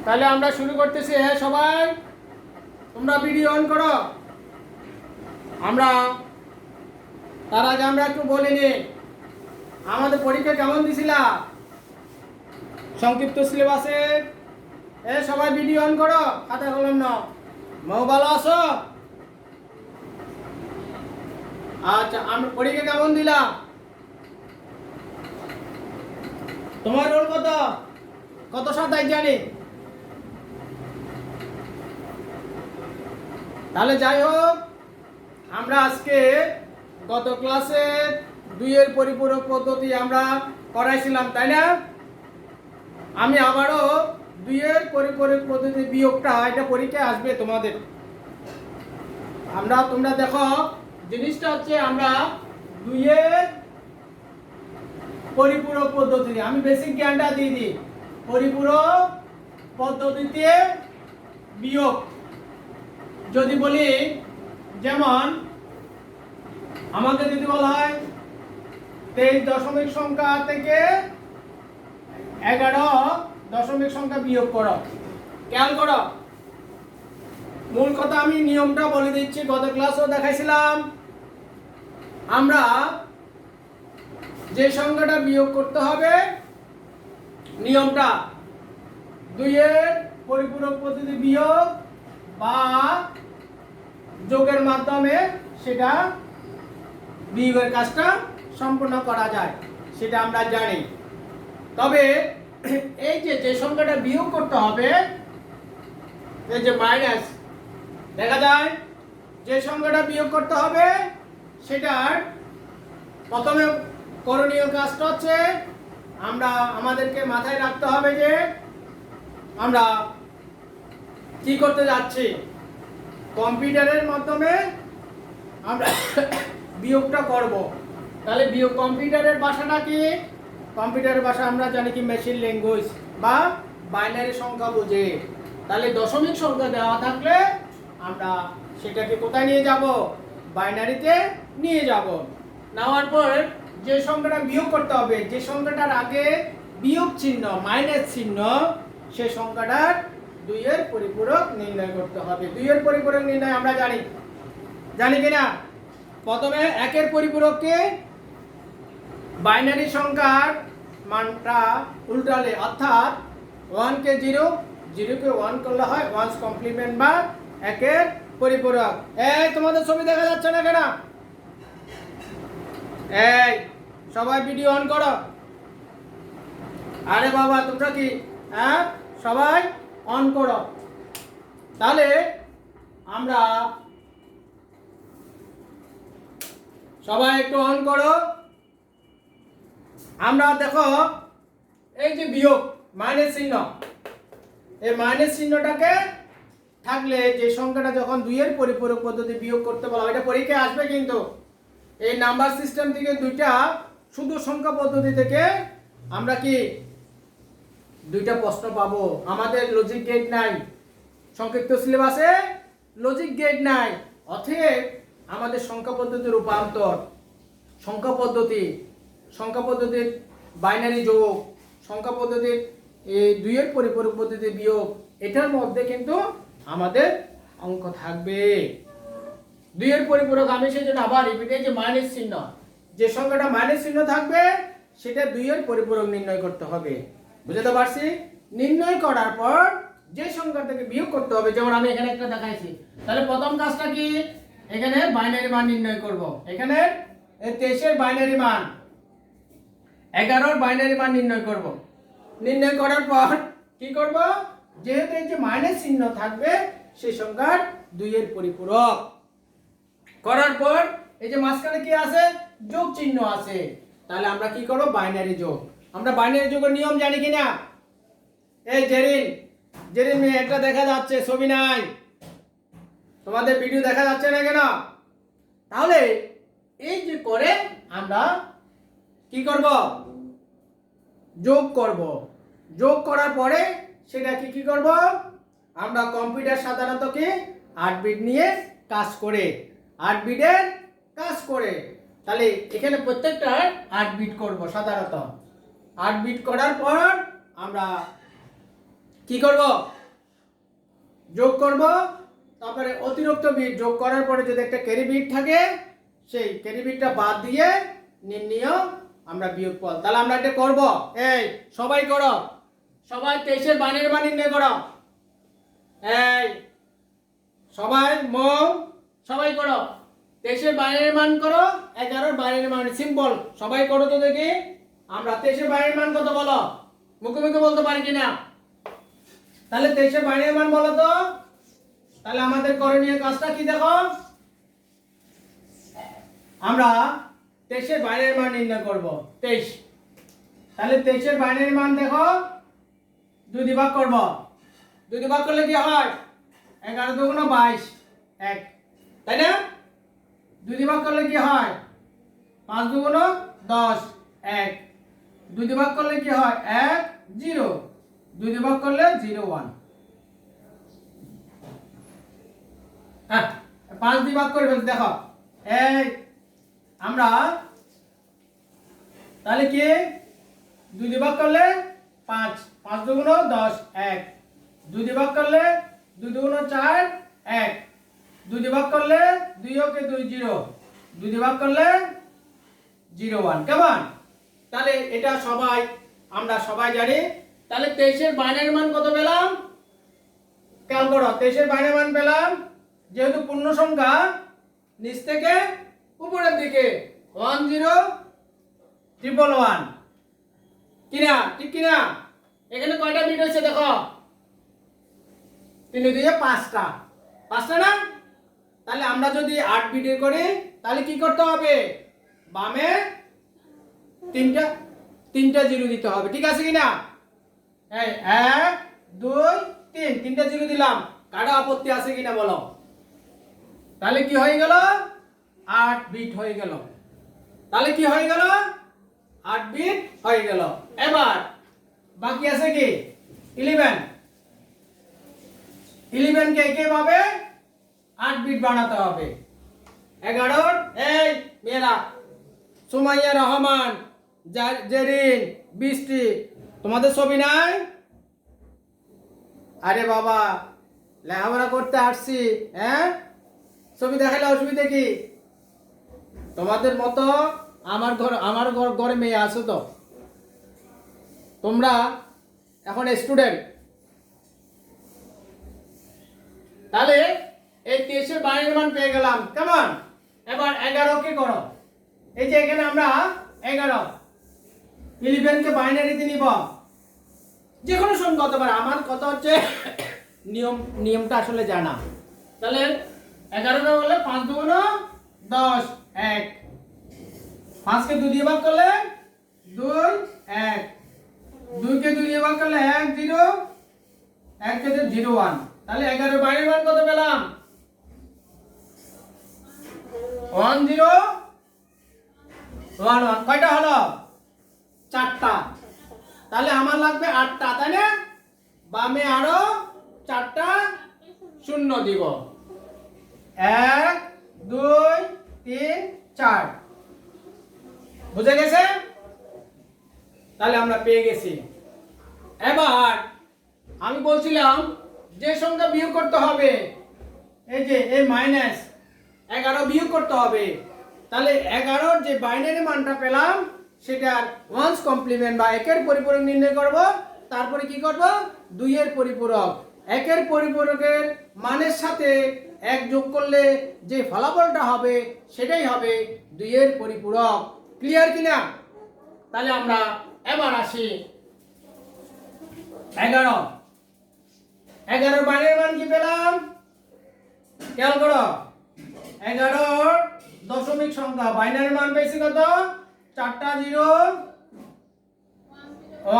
তাহলে আমরা শুরু করতেছি। হ্যাঁ সবাই তোমরা ভিডিও অন করো। আমরা তার আগে আমরা একটু বলে নিই আমাদের পরীক্ষা কেমন দিছিলা সংক্ষিপ্ত সিলেবাসে। সবাই ভিডিও অন করো, খাতা কলম নাও। মৌ ভালো আছো? আচ্ছা, আমরা পরীক্ষা কেমন দিলাম? তোমার রোল কত? কত শতাংশ জানি? তাহলে যাই হোক, আমরা আজকে গত ক্লাসে 2 এর পরিপূরক পদ্ধতি আমরা করাইছিলাম, তাই না? আমি আবারও 2 এর পরিপূরক পদ্ধতি বিয়োগটা এটা পরীক্ষায় আসবে তোমাদের। তোমরা দেখো জিনিসটা হচ্ছে আমরা 2 এর পরিপূরক পদ্ধতি, আমি বেসিক জ্ঞানটা দিয়ে দিই। পরিপূরক পদ্ধতিতে বিয়োগ যদি বলি, যেমন আমাকে যদি বলা হয় 23 দশমিক সংখ্যা থেকে 11 দশমিক সংখ্যা বিয়োগ করো, খেয়াল করো। মূল কথা আমি নিয়মটা বলে দিচ্ছি, গত ক্লাসও দেখাইছিলাম। আমরা যে সংখ্যাটা বিয়োগ করতে হবে, নিয়মটা 2 এর পরিপূরক পদ্ধতি বিয়োগ বা যোগের মাধ্যমে সেটা বিয়োগের কাজটা সম্পূর্ণ করা যায়, সেটা আমরা জানি। তবে এই যে সংখ্যাটা বিয়োগ করতে হবে, এই যে মাইনাস দেখা যায়, যে সংখ্যাটা বিয়োগ করতে হবে সেটার প্রথমে করণীয় কাজটা হচ্ছে আমাদেরকে মাথায় রাখতে হবে যে আমরা কি করতে যাচ্ছি। কম্পিউটারের মাধ্যমে আমরা বিয়োগটা করব। তাহলে বিয়োগ কম্পিউটারের ভাষাটা কি? কম্পিউটারের ভাষা আমরা জানি কি মেশিন ল্যাঙ্গুয়েজ বা বাইনারি সংখ্যা বোঝে। তাহলে দশমিক সংখ্যা দেওয়া থাকলে আমরা সেটাকে কোথায় নিয়ে যাব? বাইনারিতে নিয়ে যাব। নেওয়ার পর যে সংখ্যাটা বিয়োগ করতে হবে, যে সংখ্যাটার আগে বিয়োগ চিহ্ন মাইনাস চিহ্ন, সেই সংখ্যাটার 2 এর পরিপূরক নির্ণয় করতে হবে। 2 এর পরিপূরক নির্ণয় আমরা জানি কিনা? প্রথমে 1 এর পরিপূরককে বাইনারি সংখ্যার মানটা উল্টালে, অর্থাৎ 1 কে 0, 0 কে 1 করলে হয় 1's কমপ্লিমেন্ট বা 1 এর পরিপূরক। এই তোমাদের ছবি দেখা যাচ্ছে না কেন? এই সবাই ভিডিও অন করো। আরে বাবা তোমরা কি সবাই অন করো। তাহলে আমরা সবাই একটু অন করো। আমরা দেখো এই যে বিয়োগ মাইনাস চিহ্ন, এই মাইনাস চিহ্নটাকে থাকলে যে সংখ্যাটা যখন 2 এর পরিপূরক পদ্ধতি বিয়োগ করতে বলা হয়, এটা পরীক্ষায় আসবে কিন্তু। এই নাম্বার সিস্টেম থেকে 2টা শুধু সংখ্যা পদ্ধতি থেকে আমরা কি 2টা প্রশ্ন পাবো। আমাদের লজিক গেট নাই, সংক্ষিপ্ত সিলেবাসে লজিক গেট নাই। অতএব আমাদের সংখ্যা পদ্ধতির রূপান্তর, সংখ্যা পদ্ধতির বাইনারি যোগ, সংখ্যা পদ্ধতির এই 2 এর পরিপূরক পদ্ধতি বিয়োগ, এটার মধ্যে কিন্তু আমাদের অঙ্ক থাকবে। 2 এর পরিপূরক আমি সেজন্য আবার রিপিট, যে মাইনাস চিহ্ন, যে সংখ্যাটা মাইনাস চিহ্ন থাকবে সেটা 2 এর পরিপূরক নির্ণয় করতে হবে। বুঝতে পারছি? নির্ণয় করার পর যে সংখ্যা থেকে বিয়োগ করতে হবে, যেমন আমি এখানে একটা দেখাইছি। তাহলে প্রথম কাজটা কি? এখানে বাইনারি মান নির্ণয় করব। এখানে 23 এর বাইনারি মান, 11 এর বাইনারি মান নির্ণয় করব। নির্ণয় করার পর কি করব? যেহেতু এই যে মাইনাস চিহ্ন থাকবে সেই সংখ্যার 2 এর পরিপূরক করার পর এই যে মাঝখানে কি আছে? যোগ চিহ্ন আছে। তাহলে আমরা কি করব? বাইনারি যোগ। আমরা বাইনারি যোগের নিয়ম জানি কিনা? এই জেরিন মেয়ে একটা দেখা যাচ্ছে, ছবি নাই, তোমাদের ভিডিও দেখা যাচ্ছে না কেন? তাহলে এই যে করে আমরা কি করব? যোগ করব। যোগ করার পরে সেটা কি করব? আমরা কম্পিউটার সাধারণত কি 8 বিট নিয়ে কাজ করে, 8 বিটের কাজ করে। তাহলে এখানে প্রত্যেকটা 8 বিট করব সাধারণত। 8 বিট করার পর আমরা কি করব? যোগ করব, তারপরে অতিরিক্ত বিট যোগ করার পরে যদি একটা ক্যারি বিট থাকে সেই ক্যারি বিটটা বাদ দিয়ে নির্ণয় আমরা বিয়োগফল। তাহলে আমরা এটা করব। এই সবাই করো, সবাই 23 এর বাইনের মান নির্ণয় করো। এই সবাই মৌ, সবাই করো 23 এর বাইনের মান করো, 11 এর বাইনের মান। সিম্পল, সবাই করো তো দেখি। আমরা 23 এর বাইনের মান কত বলো, মুখে মুখে বলতে পারি কিনা? তাহলে 23 এর বাইনের মান বলো তো। তাহলে আমাদের করণীয় কাজটা কি দেখো, আমরা 23 এর বাইনের মান নির্ণয় করব। 23, তাহলে 23 এর বাইনের মান দেখো 2 দিয়ে ভাগ করব। 2 দিয়ে ভাগ করলে কি হয়? 11 2 গুণ 22, 1, তাই না? 2 দিয়ে ভাগ করলে কি হয়? 5 2 গুণ 10, 1। 2 দিয়ে ভাগ করলে কি হয়? 1 0। 2 দিয়ে ভাগ করলে 0 1। হ্যাঁ, 5 দিয়ে ভাগ করে ফেলতে দেখো। এই আমরা তাহলে কি 2 দিয়ে ভাগ করলে 5, 5 2 গুণ 10, 1। 2 দিয়ে ভাগ করলে 2 2 গুণ 4, 1। 2 দিয়ে ভাগ করলে 2 ওকে 2 0। 2 দিয়ে ভাগ করলে 0 1। কেমন? তাহলে এটা আমরা সবাই জানি। তাহলে 23 এর বাইনারি মান কত পেলাম? খেয়াল করো, 23 এর বাইনারি মান পেলাম, যেহেতু পূর্ণ সংখ্যা নিচ থেকে উপরের দিকে 1 0 1 1 কিনা, ঠিক কিনা? এখানে কয়টা বিট হয়েছে দেখো, 3 2 5টা, 5টা না? তাহলে আমরা যদি 8 বিটের করি তাহলে কি করতে হবে? বামে তিনটা জিরো দিতে হবে, ঠিক আছে কিনা? এই 1 2 3, তিনটা জিরো দিলাম। কারো আপত্তি আছে কিনা বলো? তাহলে কি হয়ে গেল? 8 বিট হয়ে গেল। তাহলে কি হয়ে গেল? 8 বিট হয়ে গেল। এবার বাকি আছে কি? 11 কে কিভাবে 8 বিট বানাতে হবে? 11 এই মেয়েরা, সুমাইয়া রহমান, জেরিন, বৃষ্টি, তোমাদের ছবি নাই? আরে বাবা, লেখাপড়া করতে আসছি, হ্যাঁ? ছবি দেখালে অসুবিধা কি? তোমাদের মতো আমার ঘরে মেয়ে আছো তো, তোমরা এখন স্টুডেন্ট। তাহলে এই 23 এর বাইনারি মান পেয়ে গেলাম, কেমন? এবার 11 কে করো। এই যে এখানে আমরা 11, 11 কে বাইনারিতে নিব, যে কোনো সংখ্যা হতে পারে। আমার কথা হচ্ছে নিয়মটা আসলে জানা। তাহলে 11 কে বললে 5 2 গুণ 10, 1। 5 কে 2 দিয়ে ভাগ করলে 2 1। 2 কে 2 দিয়ে ভাগ করলে 1 0, 1 কে 0 1। তাহলে 11 এর বাইনারি মান কত পেলাম? 1 0 1 1। কয়টা হলো? 4টা। তাহলে আমার লাগবে 8টা, তাই না? বামে আরো 4টা শূন্য দিব। 1 2 3 4। বুঝে গেছে? তাহলে আমরা পেয়ে গেছি। এবার আমি বলছিলাম যে সংখ্যা বিয়োগ করতে হবে, এই যে এই মাইনাস 11 বিয়োগ করতে হবে। তাহলে 11 যে বাইনারি মানটা পেলাম সেটার ওয়ান্স কমপ্লিমেন্ট বা একের পরিপূরক নির্ণয় করব। তারপরে কি করব? 2 এর পরিপূরক। একের পরিপূরকের মানের সাথে 1 যোগ করলে যে ফলাফলটা হবে সেটাই হবে 2 এর পরিপূরক। ক্লিয়ার কিনা? তাহলে আমরা এবার আসি 11 বাইনারি মান কি পেলাম? খেয়াল করো, 11 দশমিক সংখ্যা, বাইনারি মান পেয়েছি কত? 4টা 0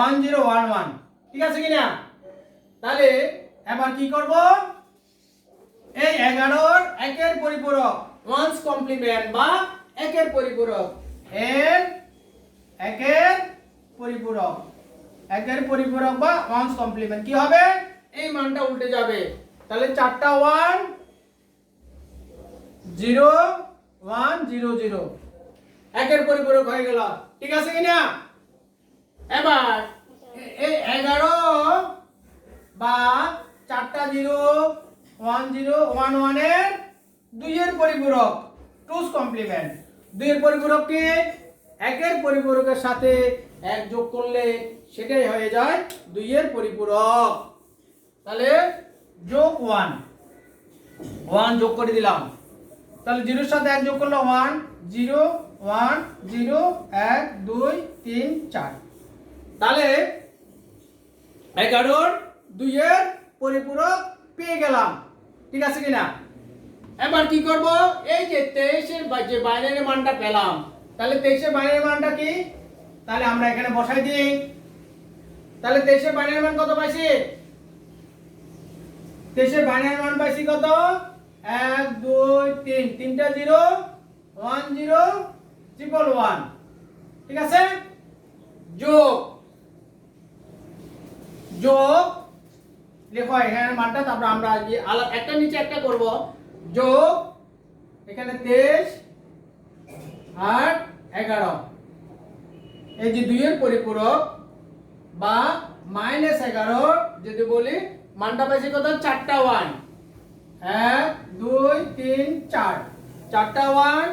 1 0 1 1, ঠিক আছে কিনা? তাহলে এবার কি করব? এই 11 একের পরিপূরক, ওয়ান্স কমপ্লিমেন্ট বা একের পরিপূরক, একের পরিপূরক বা ওয়ান্স কমপ্লিমেন্ট কি হবে? এই মানটা উল্টে যাবে। তাহলে 4টা 1 0 1 0 0 একের পরিপূরক হয়ে গেল, ঠিক আছে কিনা? এবার এই 11 বা 4টা 0 1 0 1 1 এর 2 এর পরিপূরক, টুস কমপ্লিমেন্ট। 2 এর পরিপূরক কি? 1 এর পরিপূরকের সাথে 1 যোগ করলে সেটাই হয়ে যায় 2 এর পরিপূরক। তাহলে যোগ 1 1 যোগ করে দিলাম। তাহলে 0 এর সাথে 1 যোগ করলে 1 0 1 0 1 2 3 4। তাহলে 11 এর 2 এর পরিপূরক পেয়ে গেলাম। ঠিক আছে কিনা? এবার কি করব? এই যে 23 এর যে বাইনারি মানটা পেলাম, তাহলে 23 এর বাইনারি মানটা কি? তাহলে আমরা এখানে বসাই দিই। তাহলে 23 এর বাইনারি মান কত পাইছি? 23 এর বাইনারি মান পাইছি কত? 1 2 3, তিনটা 0 1 0 1 ঠিক আছে? যোগ যোগ লেখো এখানে মানটা, তারপর আমরা একটা নিচে একটা করব। যোগ এখানে 23 আর 11, এই যে 2 এর পরিপূরক বা -11 যদি বলি, মানটা পাইছি কত? 4টা 1 1 2 3 4, 4টা 1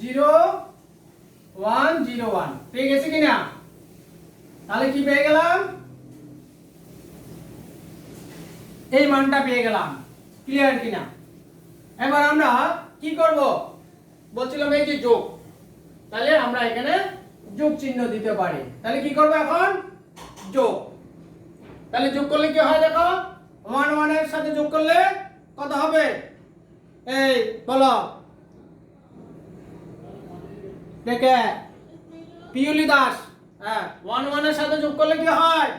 0 1 0 1 পেয়ে গেছি কিনা? তাহলে কি পেয়ে গেলাম? এই মানটা পেয়ে গেলাম। ক্লিয়ার কিনা? এবার আমরা কি করব? বলছিলাম এই যে যোগ, তাহলে আমরা এখানে যোগ চিহ্ন দিতে পারি। তাহলে কি করব এখন? যোগ। তাহলে যোগ করলে কি হয় দেখো? 1 1 এর সাথে যোগ করলে কত হবে? এই বলো দেখে, পিউলি দাস। হ্যাঁ, 1 1 এর সাথে যোগ করলে কি হয়?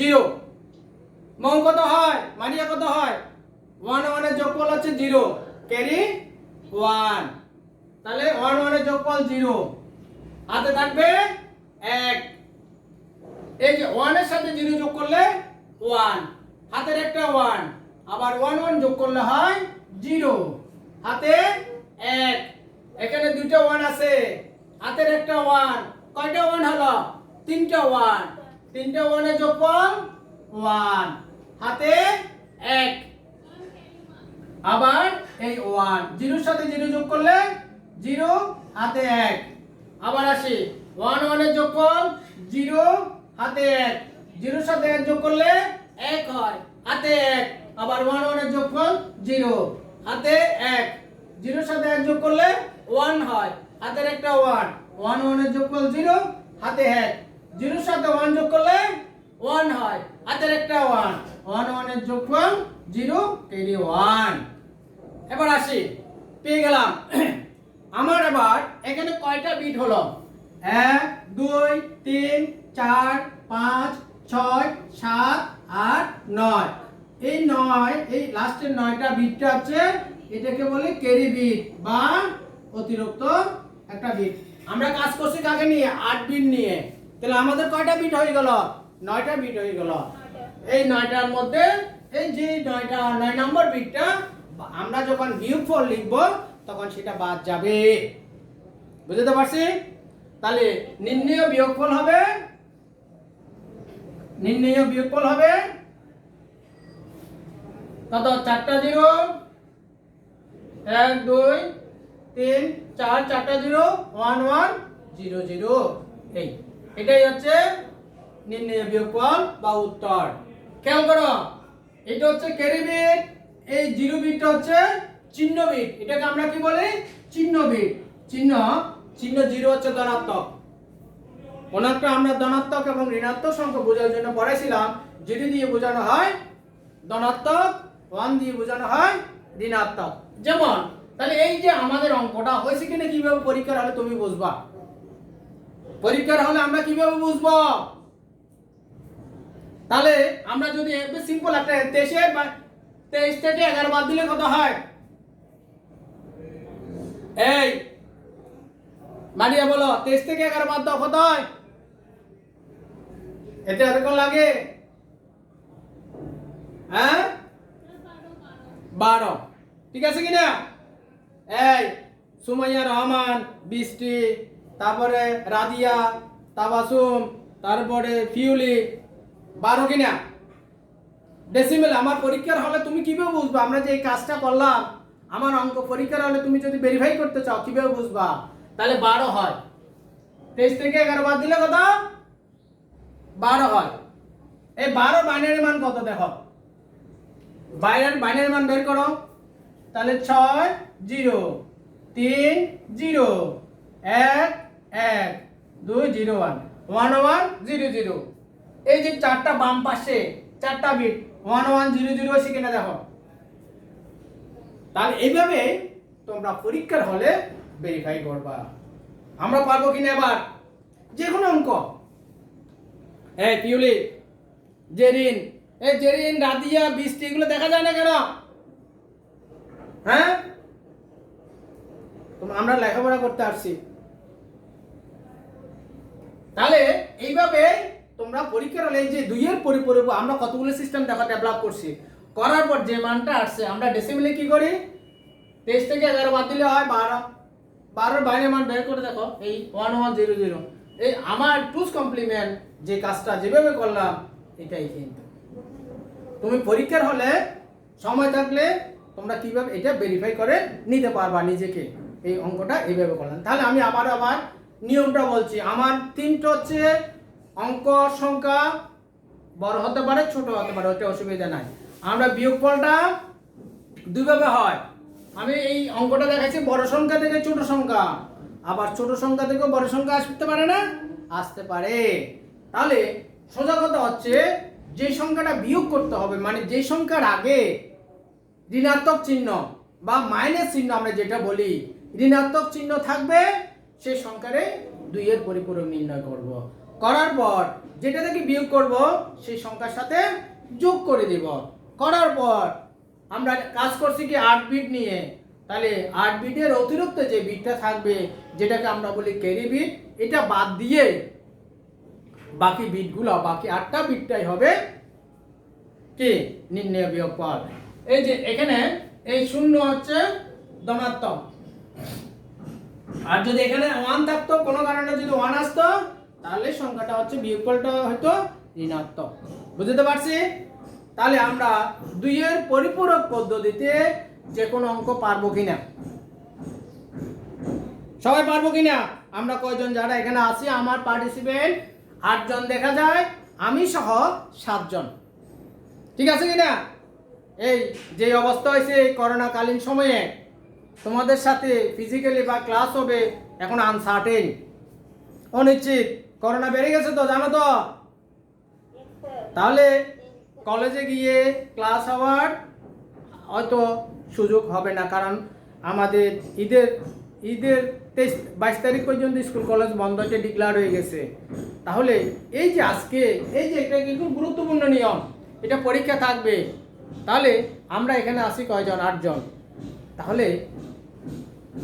0। মৌ কত হয়? মারিয়া কত হয়? 1 1 এর যোগফল হচ্ছে 0, ক্যারি 1। তাহলে 1 1 এর যোগফল 0, হাতে থাকবে 1। এই যে 1 এর সাথে 0 যোগ করলে 1, হাতের একটা 1, আবার 1 1 যোগ করলে হয় 0, হাতে 1। এখানে দুটো 1 আছে, হাতের একটা 1, কয়টা 1 হলো? তিনটা 1, তিনটা 1 এর যোগফল 1, হাতে 1। আবার এই 1 0 এর সাথে 0 যোগ করলে 0, হাতে 1। আবার আসি 1 1 এর যোগফল 0, হাতে 1, 0 এর সাথে 1 যোগ করলে 1 হয়, হাতে 1। আবার 1 1 এর যোগফল 0, হাতে 1, 0 এর সাথে 1 যোগ করলে 1 হয়, হাতের একটা 1, 1 1 এর যোগফল 0, হাতে 1, 0 এর সাথে 1 যোগ করলে 1 হয়, হাতের একটা 1, 1 1 এর যোগফল 0, ক্যারি 1। এবার আসি, পেয়ে গেলাম। আমার এবার এখানে কয়টা বিট হলো? 1 2 3 4 5 6 7 8 9। এই 9, এই লাস্টের 9টা বিটটা হচ্ছে, এটাকে বলে ক্যারি বিট বা অতিরিক্ত একটা বিট। আমরা কাজ করছি কাকে নিয়ে? 8 বিট নিয়ে। তাহলে আমাদের কয়টা বিট হয়ে গেল? 9টা বিট হয়ে গেল। এই 9টার মধ্যে এই যে 9 নম্বর বিটটা আমরা যখন বিয়োগফল লিখব তখন সেটা বাদ যাবে। বুঝতে পারছি? তাহলে নির্ণেয় বিয়োগফল হবে, নির্ণেয় বিয়োগফল হবে কত? 4টা 0 1 2 3 4, 4টা 0 1 1 0 0। এটাই হচ্ছে নির্ণেয় বিয়োগফল বা উত্তর। খেয়াল করো, এটা হচ্ছে ক্যারি বিট, এই 0 বিটটা হচ্ছে চিহ্ন বিট। এটাকে আমরা কি বলি? চিহ্ন বিট। চিহ্ন 0 হচ্ছে ধনাত্মক। কোনটা আমরা ধনাত্মক এবং ঋণাত্মক সংখ্যা বোঝার জন্য পড়াইছিলাম, 0 দিয়ে বোঝানো হয় ধনাত্মক, 1 দিয়ে বোঝানো হয় ঋণাত্মক। যেমন তাহলে এই যে আমাদের অঙ্কটা হয়েছে কিনা কিভাবে পরীক্ষার হলে তুমি বুঝবা? পরীক্ষার হলে আমরা কিভাবে বুঝবো? তাহলে আমরা যদি একদম সিম্পল একটা 23 থেকে 11 বাদ দিলে কত হয়? এই মারিয়া বলো, 23 থেকে 11 বাদ দাও, কত হয়? এটা এরকম লাগে? হ্যাঁ, 12। ঠিক আছে কিনা? এই সুমাইয়া রহমান, বৃষ্টি, তারপরে রাদিয়া, তাবাসুম, তারপরে ফিউলি, 12 কিনা? ডেসিমেল আমার পরীক্ষার হলে তুমি কিভাবে বুঝবা আমরা যে এই কাজটা করলাম আমার অঙ্ক পরীক্ষার হলে তুমি যদি ভেরিফাই করতে চাও কিভাবে বুঝবা? তাহলে 12 হয়, 23 থেকে 11 বাদ দিলে কত? 12 হয়। এই 12 বাইনারি মান কত দেখো, বাইনারি মান বের করো। তাহলে 6 0 3 0 1 1 2 0 1 1 1 0 0। এই যে চারটা বাম পাশে চারটা বিট 1 1 0 0 আছে কিনা দেখো। তাহলে এইভাবে তোমরা পরীক্ষার হলে ভেরিফাই করবা। আমরা পারবো কিনা এবার যে কোনো অঙ্ক? এই পিউলি, জেরিন, এই জেরিন, রাদিয়া, বৃষ্টি এগুলো দেখা যায় না কেন? হ্যাঁ, আমরা লেখাপড়া করতে আসছি। তাহলে এইভাবে তোমরা পরীক্ষার হলে এই যে 2 এর পরিপূরক আমরা কতগুলো সিস্টেম দেখো ডেভেলপ করছি, করার পর যে মানটা আসছে আমরা ডেসিমেলে কি করি? 23 থেকে 11 বাদ দিলে হয় 12। 12 এর বাইরে মান বের করে দেখো, এই 1 1 0 0। এই আমার টুস কমপ্লিমেন্ট যে কাজটা যেভাবে করলাম এটাই। কিন্তু তুমি পরীক্ষার হলে সময় থাকলে তোমরা কিভাবে এটা ভেরিফাই করে নিতে পারবা নিজেকে। এই অঙ্কটা এইভাবে করলাম। তাহলে আমি আবার নিয়মটা বলছি। আমার 3টা হচ্ছে অঙ্ক সংখ্যা বড় হতে পারে ছোট হতে পারে, ওটা অসুবিধা নাই। আমরা বিয়োগফলটা দুইভাবে হয়। আমি এই অঙ্কটা দেখাচ্ছি বড় সংখ্যা থেকে ছোট সংখ্যা, আবার ছোট সংখ্যা থেকে বড় সংখ্যা আসতে পারে না, আসতে পারে। তাহলে সোজা কথা হচ্ছে যে সংখ্যাটা বিয়োগ করতে হবে, মানে যে সংখ্যার আগে ঋণাত্মক চিহ্ন বা মাইনাস চিহ্ন আমরা যেটা বলি, ঋণাত্মক চিহ্ন থাকবে সেই সংখ্যারে 2 এর পরিপূরক নির্ণয় করব। করার পর যেটা থেকে বিয়োগ করব সেই সংখ্যার সাথে যোগ করে দেব। করার পর আমরা কাজ করছি কি 8 বিট নিয়ে। তাহলে 8 বিটের অতিরিক্ত যে বিটটা থাকবে যেটাকে আমরা বলি ক্যারি বিট, এটা বাদ দিয়ে বাকি বিটগুলো, বাকি 8টা বিটটাই হবে কি নির্ণয় বিয়োগফল। এই যে এখানে এই 0 হচ্ছে ধনাত্মক, আর যদি এখানে 1 থাকতো কোনো কারণে যদি 1 আসতো তাহলে সংখ্যাটা হচ্ছে বিয়োগফলটা হয়তো ঋণাত্মক। বুঝতে পারছি? তাহলে আমরা 2 এর পরিপূরক পদ্ধতিতে যে কোনো অঙ্ক পারবো কিনা? সবাই পারবো কিনা? আমরা কয়জন যারা এখানে আছি, আমার পার্টিসিপেন্ট 8 জন দেখা যায়, আমি সহ 7 জন। ঠিক আছে কিনা? এই যে অবস্থা হয়েছে করোনাকালীন সময়ে তোমাদের সাথে ফিজিক্যালি বা ক্লাস হবে এখন আনসার্টেন, অনিশ্চিত। করোনা বেড়ে গেছে তো, জানো তো। তাহলে কলেজে গিয়ে ক্লাস হওয়ার হয়তো সুযোগ হবে না, কারণ আমাদের ঈদের 22 তারিখ পর্যন্ত স্কুল কলেজ বন্ধ হতে ডিক্লেয়ার হয়ে গেছে। তাহলে এই যে আজকে এই যে এটা কিন্তু গুরুত্বপূর্ণ নিয়ম, এটা পরীক্ষা থাকবে। তাহলে আমরা এখানে আসি কয়জন? 8 জন। তাহলে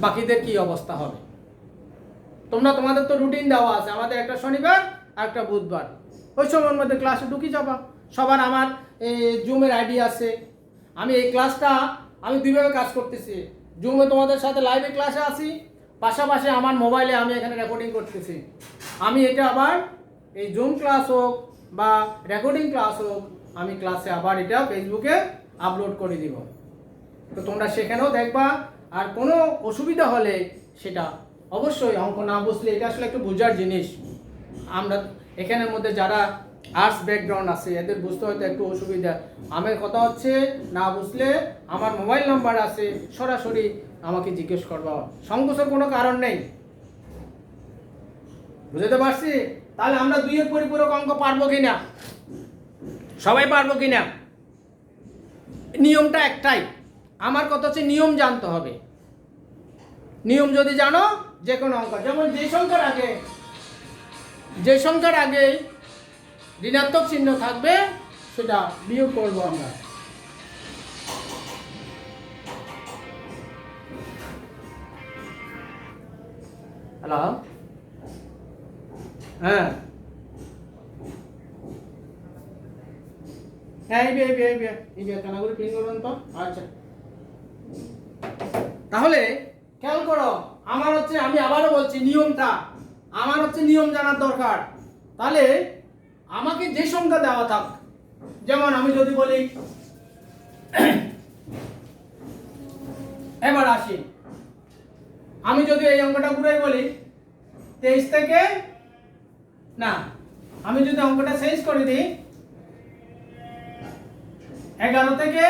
বাকিদের কি অবস্থা হবে? তোমাদের তো রুটিন দেওয়া আছে, আমাদের একটা শনিবার আর একটা বুধবার, ওই সময়ের মধ্যে ক্লাসে ঢুকে যাবা। সবার আমার জুমের আইডি আছে। আমি এই ক্লাসটা আমি দুইভাবে কাজ করতেছি। জুমে তোমাদের সাথে লাইভে ক্লাসে আসি, পাশাপাশি আমার মোবাইলে আমি এখানে রেকর্ডিং করতেছি। আমি এটা আবার এই জুম ক্লাস হোক বা রেকর্ডিং ক্লাস হোক, আমি ক্লাসে আবার এটা ফেসবুকে আপলোড করে দিব। তো তোমরা সেখানেও দেখবা। আর কোনো অসুবিধা হলে সেটা অবশ্যই, অঙ্ক না বুঝলে এটা আসলে একটু বোঝার জিনিস। আমরা এখানের মধ্যে যারা আর্টস ব্যাকগ্রাউন্ড আছে এদের বুঝতে হয়তো একটু অসুবিধা। আমার কথা হচ্ছে না বুঝলে আমার মোবাইল নাম্বার আছে, সরাসরি আমাকে জিজ্ঞেস করবা, সংকোচের কোনো কারণ নেই। বুঝতে পারছি? তাহলে আমরা 2 এর পরিপূরক অঙ্ক পারবো কিনা? সবাই পারবো কিনা? নিয়মটা একটাই, আমার কথা হচ্ছে নিয়ম জানতে হবে। নিয়ম যদি জানো যে কোনো অঙ্ক, যেমন যে সংখ্যার আগে ঋণাত্মক চিহ্ন থাকবে সেটা বিয়োগ করবো আমরা। হ্যালো, হ্যাঁ কানাগুলো ক্লিন করুন তো। আচ্ছা, তাহলে খেয়াল করো, আমার হচ্ছে আমি আবারও বলছি নিয়মটা, আমার হচ্ছে নিয়ম জানার দরকার। তাহলে আমাকে যে সংখ্যা দেওয়া থাক যেমন আমি যদি বলি এবার আসি, আমি যদি এই অঙ্কটা ঘুরাই বলি 23 থেকে না, আমি যদি অঙ্কটা চেঞ্জ করে দিই 11 থেকে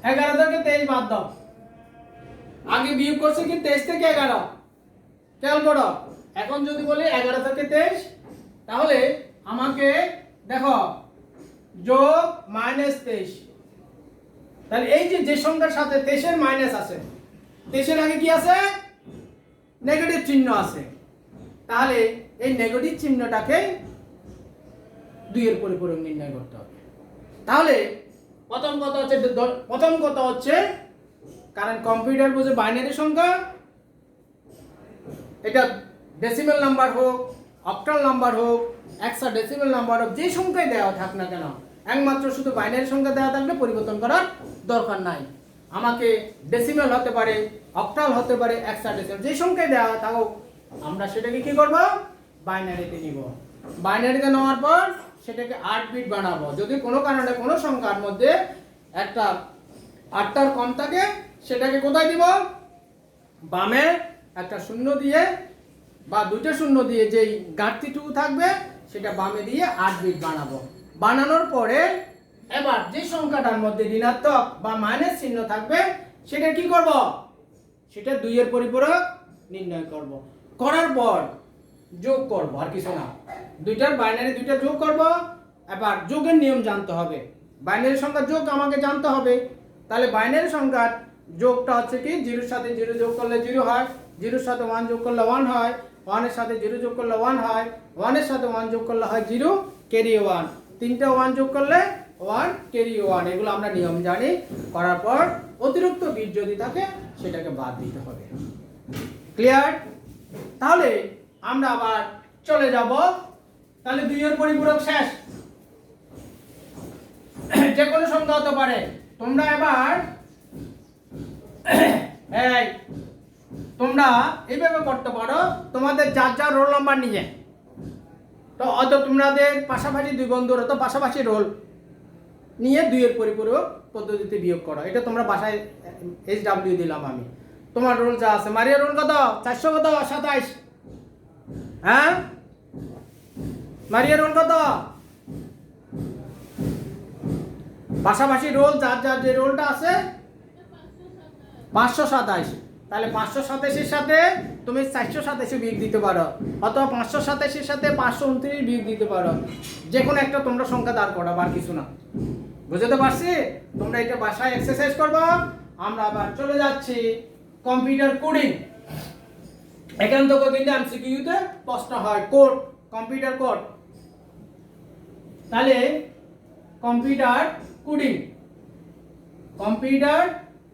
23 বাদ দাও। আগে বিয়োগ করছে কি 23 থেকে 11, খেয়াল করো। এখন যদি বলি 11 থেকে 23, তাহলে আমাকে দেখো যোগ -23, তাহলে এই যে সংখ্যার সাথে 23 এর মাইনাস আছে, 23 এর আগে কি আছে? নেগেটিভ চিহ্ন আছে। তাহলে এই নেগেটিভ চিহ্নটাকে 2 এর পরিপূরক নির্ণয় করতে হবে। তাহলে প্রথম কথা হচ্ছে কারণ কম্পিউটার বুঝে বাইনারি সংখ্যা, এটা ডেসিমেল নাম্বার হোক, অক্টাল নাম্বার হোক, হেক্সাডেসিমেল নাম্বার হোক, যে সংখ্যায় দেওয়া থাক না কেন, একমাত্র শুধু বাইনারি সংখ্যা দেওয়া থাকলে পরিবর্তন করার দরকার নাই। আমাকে ডেসিমেল হতে পারে, অক্টাল হতে পারে, হেক্সাডেসিমেল, যে সংখ্যায় দেওয়া থাকুক আমরা সেটাকে কি করব? বাইনারিতে নিব। বাইনারিতে নেওয়ার পর সেটাকে 8 বিট বানাবো। যদি কোনো কারণে কোনো সংখ্যার মধ্যে একটা 8টার কম থাকে, সেটাকে কোথায় দিব? বামে একটা শূন্য দিয়ে বা দুইটা শূন্য দিয়ে যেই ঘাটতিটুকু থাকবে সেটা বামে দিয়ে 8 বিট বানাবো। বানানোর পরে এবার যে সংখ্যাটার মধ্যে ঋণাত্মক বা মাইনাস চিহ্ন থাকবে সেটা কি করব? সেটা 2 এর পরিপূরক নির্ণয় করব। করার পর যোগ করব, আর কিছু না। দুইটার বাইনারি দুইটা যোগ করব। এবার যোগের নিয়ম জানতে হবে, বাইনারি সংখ্যার যোগ আমাকে জানতে হবে। তাহলে বাইনারি সংখ্যার যোগটা হচ্ছে কি 0 এর সাথে 0 যোগ করলে 0 হয়, 0 এর সাথে 1 যোগ করলে 1 হয়, 1 এর সাথে 0 যোগ করলে 1 হয়, 1 এর সাথে 1 যোগ করলে হয় 0 ক্যারি 1, তিনটা 1 যোগ করলে 1 ক্যারি 1। এগুলো আমরা নিয়ম জানি। করার পর অতিরিক্ত বিট যদি থাকে সেটাকে বাদ দিতে হবে। ক্লিয়ার? তাহলে আমরা আবার চলে যাব। তাহলে 2 এর পরিপূরক শেষ। যে কোনো সংখ্যা হতে পারে। তোমরা এবার তোমরা এইভাবে করতে পারো, তোমাদের যার যার রোল নাম্বার নিয়ে। তো অত তোমাদের পাশাপাশি 2 বন্ধুর তো পাশাপাশি রোল নিয়ে 2 এর পরিপূরক পদ্ধতিতে বিয়োগ করো। এটা তোমরা বাসায় HW দিলাম আমি। তোমার রোল যা আছে, মারিয়া রোল কত? 400 কত? 27। হ্যাঁ, মারিয়া রোল কত? পাশাপাশি রোল যার যার যে রোলটা আছে 527। তাহলে 527 এর সাথে তুমি 427 বিয়োগ দিতে পারো, অথবা 527 এর সাথে 529 বিয়োগ দিতে পারো। যে কোনো একটা তোমরা সংখ্যা দাঁড় করাবো, আর কিছু না। বুঝতে পারছি? তোমরা এটা বাসায় এক্সারসাইজ করবা। আমরা আবার চলে যাচ্ছি কম্পিউটার কোডিং। এখান থেকে কিন্তু এমসিকিউতে প্রশ্ন হয় কোড, কম্পিউটার কোড। তাহলে কম্পিউটার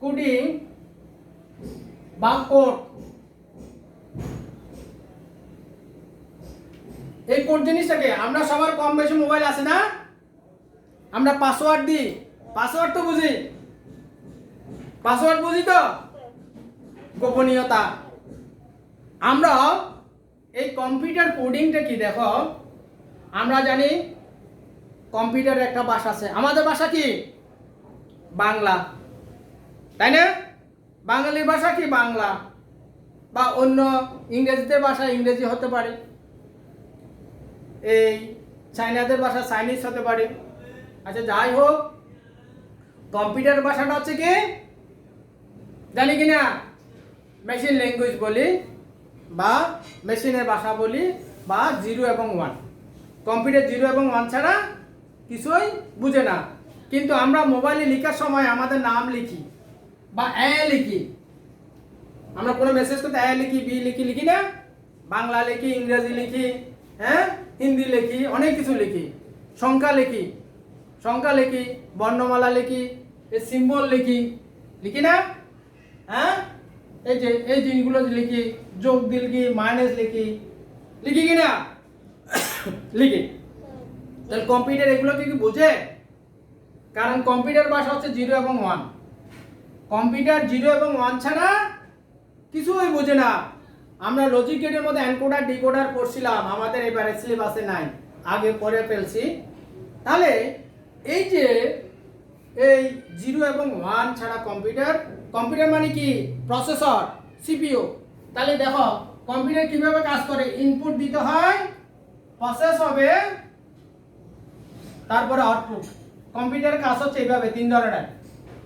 কোডিং বা কোড, এই কোড জিনিসটাকে আমরা সবার কম বেশি মোবাইল আছে না? আমরা পাসওয়ার্ড দিই, পাসওয়ার্ড তো বুঝি, পাসওয়ার্ড বুঝি তো, গোপনীয়তা। আমরা এই কম্পিউটার কোডিংটা কি দেখো, আমরা জানি কম্পিউটারের একটা ভাষা আছে। আমাদের ভাষা কি? বাংলা, তাই না? বাঙালির ভাষা কি? বাংলা। বা অন্য ইংরেজিদের ভাষা ইংরেজি হতে পারে, এই চাইনাদের ভাষা চাইনিজ হতে পারে। আচ্ছা, যাই হোক, কম্পিউটার ভাষাটা হচ্ছে কি জানি কিনা? মেশিন ল্যাঙ্গুয়েজ বলি বা মেশিনের ভাষা বলি, বা 0 এবং 1। কম্পিউটার 0 এবং 1 ছাড়া কিছুই বুঝে না। কিন্তু আমরা মোবাইলে লেখার সময় আমাদের নাম লিখি বা লিখি, আমরা কোনো মেসেজ করতে লিখি, বি লিখি না? বাংলা লিখি, ইংরেজি লিখি, হ্যাঁ, হিন্দি লিখি, অনেক কিছু লিখি, সংখ্যা লিখি, বর্ণমালা লিখি, সিম্বল লিখি না? হ্যাঁ, এই যে এই জিনিসগুলো লিখি, যোগ লিখি, মাইনাস লিখি কি না? লিখি। তাহলে কম্পিউটার এগুলো কি বোঝে? কারণ কম্পিউটার ভাষা হচ্ছে 0 এবং 1। কম্পিউটার 0 এবং 1 ছাড়া কিছুই বোঝে না। আমরা লজিক গেটের মধ্যে এনকোডার ডিকোডার পড়ছিলাম, আমাদের এবারে সিলেবাসে নাই, আগে পড়ে ফেলছি। তাহলে এই যে এই 0 এবং 1 ছাড়া কম্পিউটার মানে কি প্রসেসর সিপিইউ। তাহলে দেখো কম্পিউটার কিভাবে কাজ করে, ইনপুট দিতে হয়, প্রসেস হবে, তারপরে আউটপুট। কম্পিউটারের কাজ হচ্ছে এইভাবে, তিন ধরনের।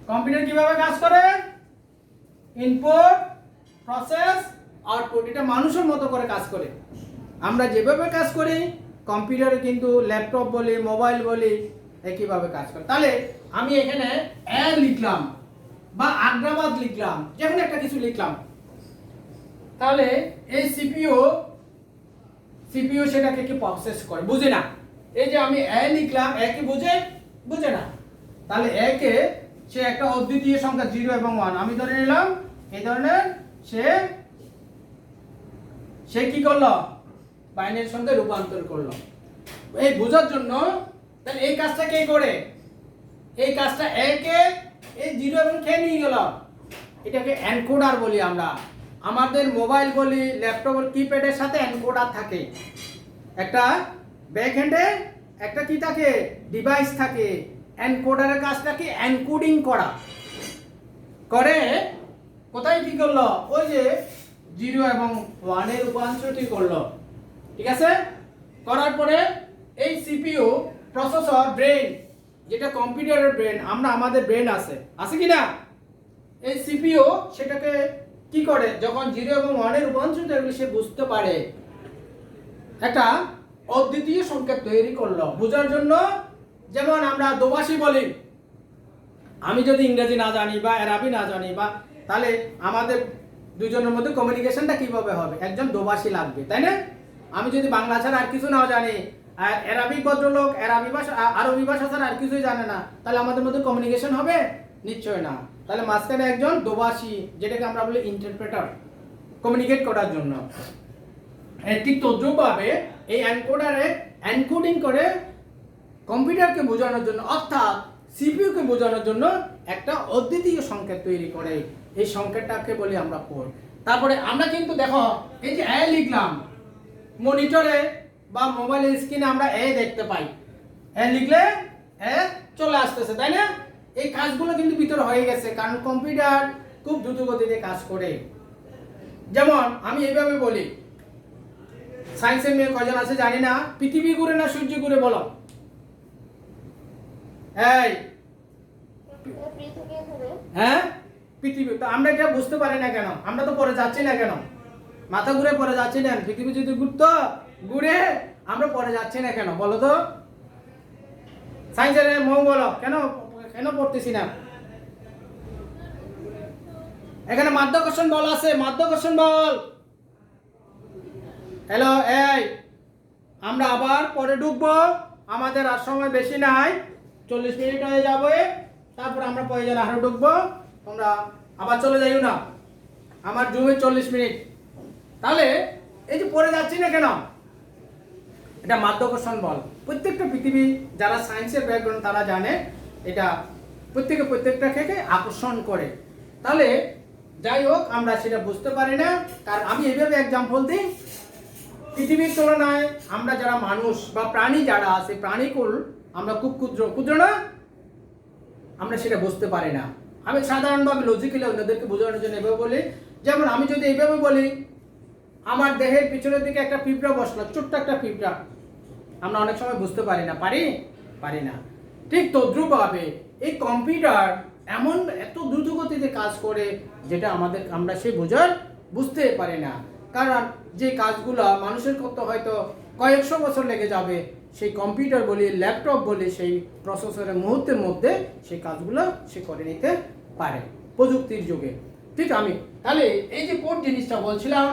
কম্পিউটার কিভাবে কাজ করে, ইনপুট, প্রসেস, আউটপুট। এটা মানুষের মতো করে কাজ করে। আমরা যেভাবে কাজ করি কম্পিউটারে কিন্তু ল্যাপটপ বলি, মোবাইল বলি, একইভাবে কাজ করে। তাহলে আমি এখানে এ লিখলাম বা আগ্রাবাদ লিখলাম, যেমন একটা কিছু লিখলাম, তাহলে এই সিপিইউ সেটাকে কি প্রসেস করে, বুঝে না। এই যে আমি এ লিখলাম, এ কি বুঝে না। তাহলে এ কে সে একটা অদ্বিতীয় সংখ্যা 0 এবং 1 আমি ধরে নিলাম, এই ধরনের সে কি করলো, বাইনারি সংখ্যায় রূপান্তর করলো। এই বোঝার জন্য তাহলে এই কাজটা কে করে, এই কাজটা এ কে এই 0 এবং কে নিয়ে গেল, এটাকে এনকোডার বলি আমরা। আমাদের মোবাইল বলি, ল্যাপটপ কিপ্যাডের সাথে এনকোডার থাকে, একটা ব্যাকহ্যান্ডে একটা কি থাকে, ডিভাইস থাকে। এনকোডারের কাজটা কি, এনকোডিং করা করে। কোথায় কি করলো, ওই যে 0 এবং 1 এর রূপান্তরটি করলো, ঠিক আছে। করার পরে এই সিপিইউ প্রসেসর ব্রেন, যেটা কম্পিউটারের ব্রেন, আমাদের ব্রেন আছে কি না, এই সিপিইউ সেটাকে কি করে, যখন 0 এবং 1 এর রূপান্তর সে বুঝতে পারে, একটা অদ্বিতীয় সংকেত তৈরি করলো বোঝার জন্য। যেমন আমরা দোভাষী বলি, আমি যদি ইংরেজি না জানি বা আরবি না জানি, বা তাহলে আমাদের দুজনের মধ্যে কমিউনিকেশনটা কিভাবে হবে, একজন দোভাষী লাগবে, তাই না। আমি যদি বাংলা ছাড়া আর কিছু না জানি, আর আরবিক ভদ্রলোক আরবি ভাষা ছাড়া আর কিছুই জানে না, তাহলে আমাদের মধ্যে কমিউনিকেশন হবে, নিশ্চয় না। তাহলে মাঝখানে একজন দোভাষী, যেটাকে আমরা বলি ইন্টারপ্রেটার, কমিউনিকেট করার জন্য। ঠিক তদ্রুপভাবে এই এনকোডারে এনকোডিং করে কম্পিউটারকে বোঝানোর জন্য, অর্থাৎ সিপিইউকে বোঝানোর জন্য একটা অদ্বিতীয় সংকেত তৈরি করে। এই সংকেতটাকে বলি আমরা কোড। তারপরে আমরা কিন্তু দেখো এই যে এ লিখলাম, মনিটরে বা মোবাইলের স্ক্রিনে আমরা এ দেখতে পাই, এ লিখলে এ চলে আসতেছে, তাই না। এই কাজগুলো কিন্তু ভিতরে হয়ে গেছে, কারণ কম্পিউটার খুব দ্রুত গতিতে কাজ করে। যেমন আমি এইভাবে বলি, সায়েন্সের মেয়ে কয়জন আছে জানি না, পৃথিবী ঘুরে না সূর্য ঘুরে, বলো। এই হ্যাঁ, পৃথিবী। তো আমরা এটা বুঝতে পারি না কেন, আমরা তো পরে যাচ্ছি না কেন, মাথা ঘুরে পরে যাচ্ছি না। পৃথিবী যদি ঘুরে আমরা পরে যাচ্ছি না কেন, বলো তো। সায়েন্সের মৌ বলো, কেন পড়তেছি না। এখানে মাধ্যাকর্ষণ বল আছে, মাধ্যাকর্ষণ বল। হ্যালো, এই আমরা আবার পরে ঢুকবো, আমাদের আর সময় বেশি নাই, 40 মিনিট হয়ে যাবে, তারপর আমরা প্রয়োজন আরো ঢুকবো। তোমরা আবার চলে যাইও না, আমার জুমে 40 মিনিট। তাহলে এই যে পড়ে যাচ্ছি না কেন, এটা মাধ্যাকর্ষণ বল। প্রত্যেকটা পৃথিবী, যারা সায়েন্সের ব্যাকগ্রাউন্ড তারা জানে, এটা প্রত্যেকটা থেকে আকর্ষণ করে। তাহলে যাই হোক, আমরা সেটা বুঝতে পারি না, কারণ আমি এইভাবে এক্সাম্পল দিই, পৃথিবীর তুলনায় আমরা যারা মানুষ বা প্রাণী যারা আছে, প্রাণীকুল আমরা খুব ক্ষুদ্র না, আমরা সেটা বুঝতে পারি না। আমি সাধারণভাবে লজিক্যালি অন্যদেরকে বোঝানোর জন্য এভাবে বলি। যেমন আমি যদি এইভাবে বলি, আমার দেহের পিছনের দিকে একটা পিঁপড়া বসলো, ছোট্ট একটা পিঁপড়া, আমরা অনেক সময় বুঝতে পারি না, পারি না। ঠিক তদ্রুপভাবে এই কম্পিউটার এত দ্রুত গতিতে কাজ করে, যেটা আমরা সেই বুঝতে পারি না। কারণ যে কাজগুলো মানুষের করতে হয়তো কয়েকশো বছর লেগে যাবে, সেই কম্পিউটার বলি, ল্যাপটপ বলি, সেই প্রসেসরের মুহূর্তের মধ্যে সেই কাজগুলো সে করে নিতে পারে প্রযুক্তির যুগে। ঠিক তাহলে এই যে কোড জিনিসটা বলছিলাম,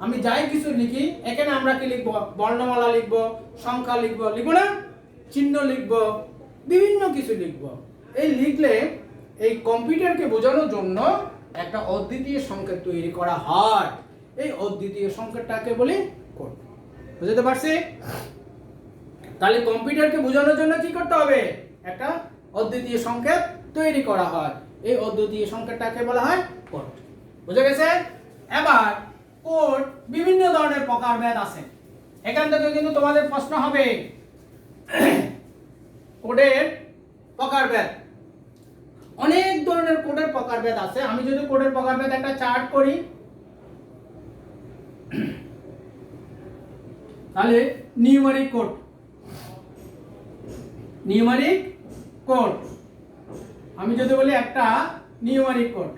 আমি যাই কিছু লিখি, এখানে আমরা কি লিখবো, বর্ণমালা লিখবো, সংখ্যা লিখবো না, চিহ্ন লিখবো, বিভিন্ন কিছু লিখবো। এই লিখলে এই কম্পিউটারকে বোঝানোর জন্য একটা অদ্বিতীয় সংকেত তৈরি করা হয়। এই অদ্বিতীয় সংকেতটাকে বলি কোড। বুঝতে পারছি? তাহলে কম্পিউটারকে বোঝানোর জন্য কি করতে হবে, একটা অদ্বিতীয় সংকেত তৈরি করা হয়। এই অদ্বিতীয় সংকেতটাকে বলা হয় কোড। বুঝে গেছে? এবার কোড বিভিন্ন ধরনের প্রকারভেদ আছে। এখান থেকে কিন্তু তোমাদের প্রশ্ন হবে, কোডের প্রকারভেদ। অনেক ধরনের কোডের প্রকারভেদ আছে। আমি যদি কোডের প্রকারভেদ একটা চার্ট করি, তাহলে নিউমেরিক কোড, নিউমেরিক কোড, আমি যদি বলি একটা নিউমেরিক কোড,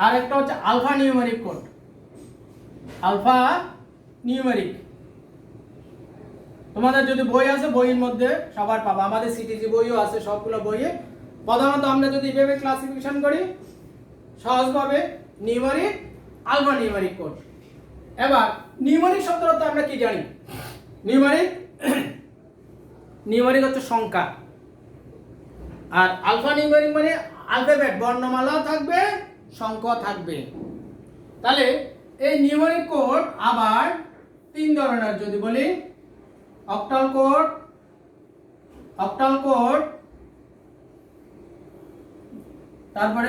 আর একটা হচ্ছে alphanumeric code, alphanumeric. তোমাদের যদি বই আছে বইয়ের মধ্যে সবার পাবা, আমাদের সিটিজি বইও আছে, সবগুলো বইয়ে প্রধানত আমরা যদি এভাবে ক্লাসিফিকেশন করি সহজভাবে নিউমেরিক, আলফা নিউমেরিক কোড। এবার নিউমেরিক শব্দের অর্থ আমরা কি জানি? নিউমেরিক নিউমেরিক হচ্ছে সংখ্যা, আর আলফা নিউমেরিক মানে অ্যালফাবেট, বর্ণমালা থাকবে, সংখ্যা থাকবে। তাহলে এই নিউমেরিক কোড আবার তিন ধরনের, যদি বলি অক্টাল কোড, অক্টাল কোড, তারপরে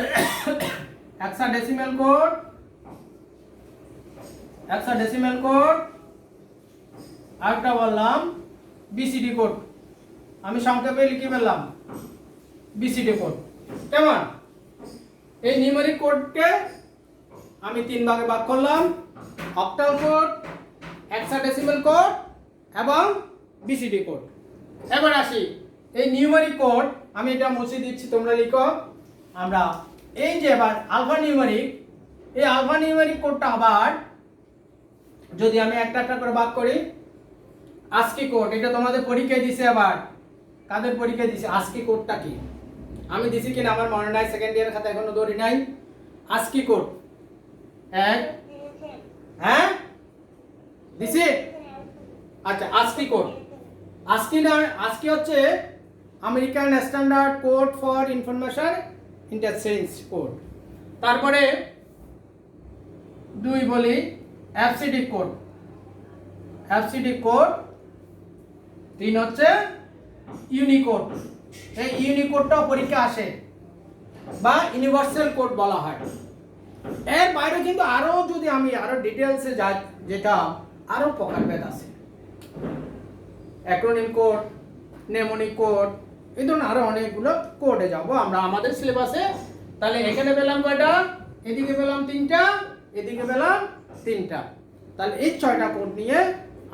হেক্সাডেসিমাল কোড, হেক্সাডেসিমাল কোড, আরেকটা বললাম বিসিডি কোড। আমি সংক্ষেপে লিখে ফেললাম বিসিডি কোড। কেমন? এই নিউমেরিক কোডকে আমি তিন ভাগে ভাগ করলাম, অক্টাল কোড, হেক্সাডেসিমাল কোড এবং বিসিডি কোড। এবার আসি এই নিউমেরিক কোড, আমি এটা মুছে দিচ্ছি, তোমরা লিখো। আমরা এই যে এবার আলফা নিউমেরিক, এই আলফা নিউমেরিক কোডটা আবার যদি আমি একটা একটা করে ভাগ করি, আজকি কোড, এটা তোমাদের পরীক্ষায় দিছে। আবার কাদের পরীক্ষায় দিছে? আজকি কোডটা কি আমি দিছি কিনা আমার মনে নাই, সেকেন্ড ইয়ারের খাতা এখনো ধরি নাই। আজকি কোড এক, হ্যাঁ দিছি। আচ্ছা, আজকি কোড, আজকি না, আজকি হচ্ছে American standard code for information interchange code. তারপরে দুই বলি এফসিডি কোড, এফসিডি কোড। তিন হচ্ছে ইউনিকোড, এই ইউনিকোডটাও পরীক্ষা আসে বা ইউনিভার্সাল কোড বলা হয়। এর বাইরে কিন্তু আরো যদি আমি আরো ডিটেইলসে যাই, যেটা আরো প্রকারভেদ আছে, অ্যাক্রোনিম কোড, নেমোনিক কোড, এই ধরনের আরো অনেকগুলো কোডে যাব আমরা আমাদের সিলেবাসে। তাহলে এখানে পেলাম কয়টা? এদিকে পেলাম তিনটা, এদিকে পেলাম তিনটা। তাহলে এই 6টা কোড নিয়ে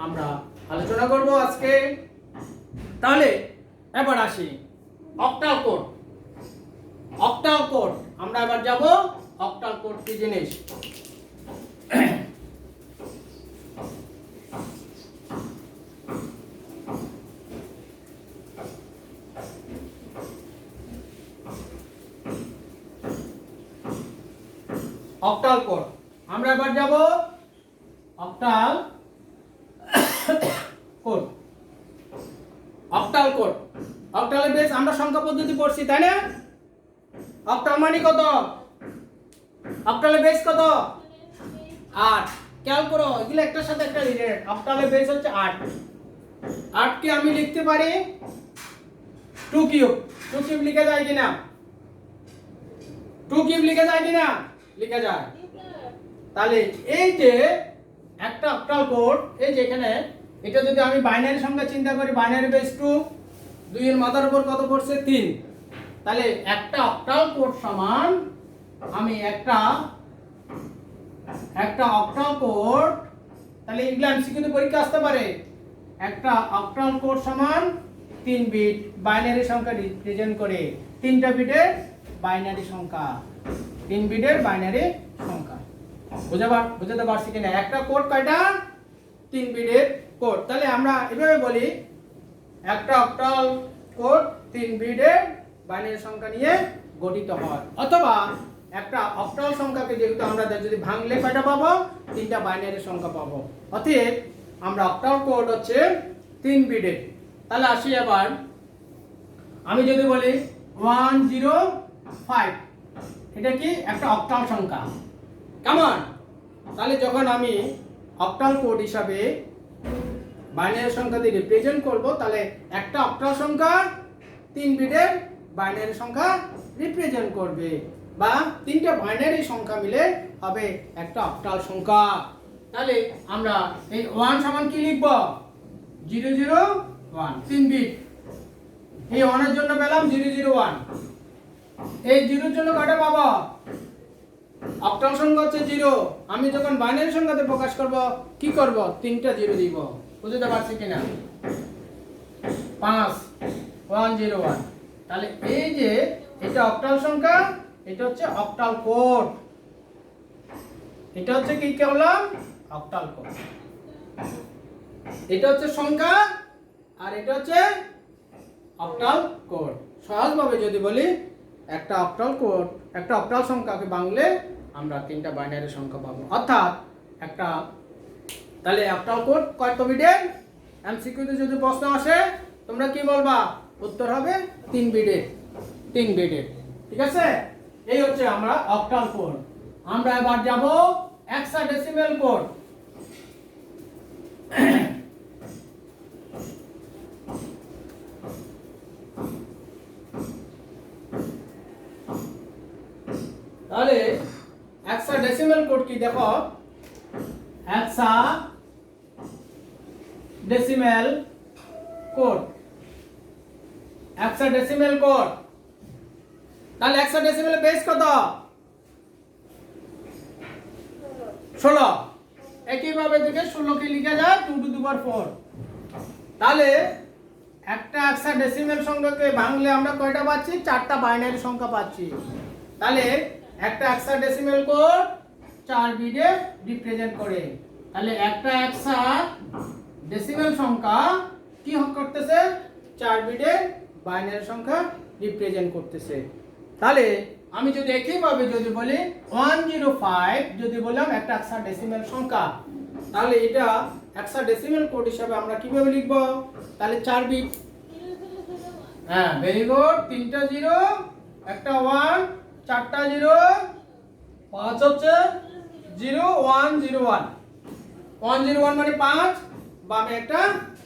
আমরা আলোচনা করব আজকে। তাহলে এবার আসি অক্টাল কোড। অক্টাল কোড আমরা এবার যাব, অক্টাল কোড কি জিনিস। অক্টাল কোড আমরা এবার যাব, অক্টাল কোড। অক্টাল কোড, অক্টালের বেস আমরা সংখ্যা পদ্ধতি পড়ছি, তাই না? অক্টাল মানে কত? অক্টালের বেস কত? 8। খেয়াল করো, এগুলো একটার সাথে একটা রিলেটেড। অক্টালের বেস হচ্ছে 8। 8 কে আমি লিখতে পারি 2 কিউব। 2 কিউব লিখে যায় কিনা? 2 কিউব লিখে যায় কিনা? লিখে যায়। তাহলে এই যে একটা অক্টাল কোড, এই যে এখানে এটা যদি আমি বাইনারি সংখ্যা চিন্তা করি, বাইনারি বেস 2, 2 এর মাথার উপর কত পড়ছে? 3। তাহলে একটা অক্টাল কোড সমান, আমি একটা অক্টাল কোড, তাহলে এগুলো এমসিকিউতে পরীক্ষা আসতে পারে। একটা অক্টাল কোড সমান 3 বিট বাইনারি সংখ্যা রিপ্রেজেন্ট করে, 3টা বিটের বাইনারি সংখ্যা, 3 বিটের বাইনারি সংখ্যা। বুঝতে পারছি কিনা? একটা কোড কয়টা? 3 বিটের কোড। তাহলে আমরা এভাবে বলি একটা অক্টাল কোড 3 বিটের বাইনারি সংখ্যা নিয়ে গঠিত হয়। অথবা একটা অক্টাল সংখ্যাকে যেহেতু আমরা যদি ভাঙলে কয়টা পাবো? 3টা বাইনারি সংখ্যা পাবো। অতএব আমরা অক্টাল কোড হচ্ছে 3 বিটের। তাহলে আসি এবার, আমি যদি বলি 105, এটা কি একটা অক্টাল সংখ্যা? কেমন? তাহলে যখন আমি অক্টাল কোড হিসাবে বাইনারি সংখ্যা দিয়ে রিপ্রেজেন্ট করব, তাহলে একটা অক্টাল সংখ্যা 3 বিটের বাইনারি সংখ্যা রিপ্রেজেন্ট করবে, বা 3টা বাইনারি সংখ্যা মিলে হবে একটা অক্টাল সংখ্যা। তাহলে আমরা এই 1 সমান কি লিখব? 001, 3 বিট। এই 1 এর জন্য পেলাম 001। এই 0 এর জন্য কয়টা পাবো? অক্টাল সংখ্যা হচ্ছে 0। আমি যখন বাইনারি সংখ্যাতে প্রকাশ করব কি করব? 3টা 0 দিব। বুঝতে পারছি কিনা? 5101। তাহলে এই যে এটা অক্টাল সংখ্যা, এটা হচ্ছে অক্টাল কোড। এটা হচ্ছে কি বললাম? Octal code. এটা হচ্ছে সংখ্যা আর এটা হচ্ছে অক্টাল কোড। সহজভাবে যদি বলি একটা অক্টাল কোড, একটা অক্টাল সংখ্যাকে ভাঙলে আমরা 3টা বাইনারি সংখ্যা পাবো। অর্থাৎ একটা, তাহলে অক্টাল কোড কত বিটের? এমসিকিউতে যদি প্রশ্ন আসে তোমরা কি বলবা? উত্তর হবে 3 বিটের। 3 বিটের। ঠিক আছে? এই হচ্ছে আমরা অক্টাল কোড। আমরা এবার যাব হেক্সাডেসিমাল কোড। তাহলে হেক্সাডেসিমাল কোড কি দেখো? Hexadecimal code. Hexadecimal code. তাহলে হেক্সাডেসিমাল বেস কত? 16। একইভাবে থেকে 16 কে লিখা যায় 2 টু দি পাওয়ার 4। তাহলে একটা হেক্সাডেসিমাল সংখ্যাকে ভাঙলে আমরা কয়টা পাচ্ছি? 4টা বাইনারি সংখ্যা পাচ্ছি। তাহলে একটা হেক্সাডেসিমাল কোড 4 বিটে রিপ্রেজেন্ট করে। তাহলে একটা হেক্সাডেসিমাল সংখ্যা কি করতেছে? 4 বিটে বাইনারি সংখ্যা রিপ্রেজেন্ট করতেছে। তাহলে আমি যদি একইভাবে যদি বলি 105 যদি বললাম একটা হেক্সাডেসিমাল সংখ্যা, তাহলে এটা হেক্সাডেসিমাল কোড হিসাবে আমরা কিভাবে লিখব? তাহলে 4 বিট। হ্যাঁ, ভেরি গুড। 3টা 0, একটা 1, 4টা 0, 5 হচ্ছে 0101। 101 মানে 5, বামে একটা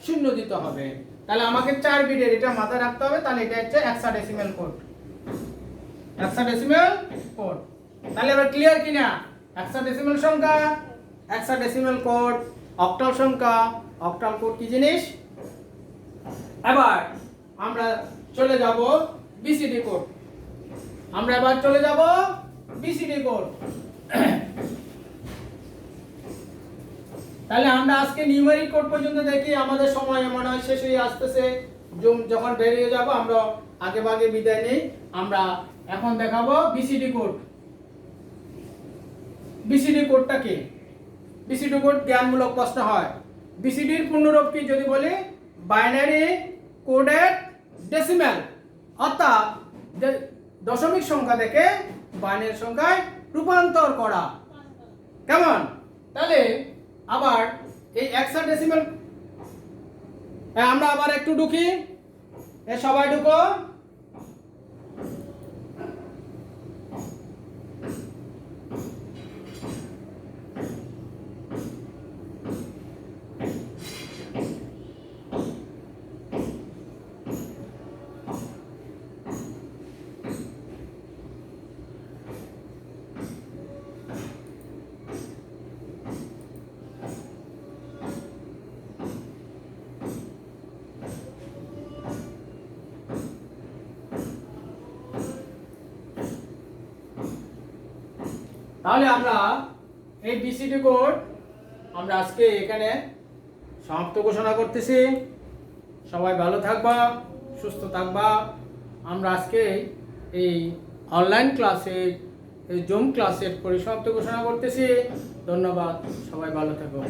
শূন্য দিতে হবে। তাহলে আমাকে 4 বিটের এটা মাথায় রাখতে হবে। তাহলে এটা হচ্ছে হেক্সাডেসিমাল কোড। Hexadecimal code. তাহলে এবার ক্লিয়ার কিনা? হেক্সাডেসিমাল সংখ্যা, হেক্সাডেসিমাল কোড, অক্টাল সংখ্যা, অক্টাল কোড কি জিনিস? এবার আমরা চলে যাব বিসিডি কোড। আমরা এবার চলে যাব বিসিডি কোড। তাহলে আমরা আজকে নিউমেরিক কোড পর্যন্ত দেখি। আমাদের সময় মনে হয় শেষ হয়ে আসতেছে। যখন বেরিয়ে যাব আমরা আগে ভাগে বিদায় নেই। আমরা এখন দেখাবো বিসিডি কোড। বিসিডি কোডটা কি? বিসিডি কোড জ্ঞানমূলক প্রশ্ন হয়। বিসিডির পূর্ণরূপ কি যদি বলি? Binary coded decimal. অর্থাৎ দশমিক সংখ্যা থেকে বাইনারি সংখ্যায় রূপান্তর করা। কেমন? তাহলে আবার এই হেক্সাডেসিমাল আমরা আবার একটু ঢুকি। সবাই ঢুকো। তাহলে আমরা এই বিসিডি কোড আমরা আজকে এখানে সমাপ্ত ঘোষণা করতেছি। সবাই ভালো থাকবা, সুস্থ থাকবা। আমরা আজকে এই অনলাইন ক্লাসের, এই জুম ক্লাসের পরিসমাপ্তি ঘোষণা করতেছি। ধন্যবাদ। সবাই ভালো থাকো।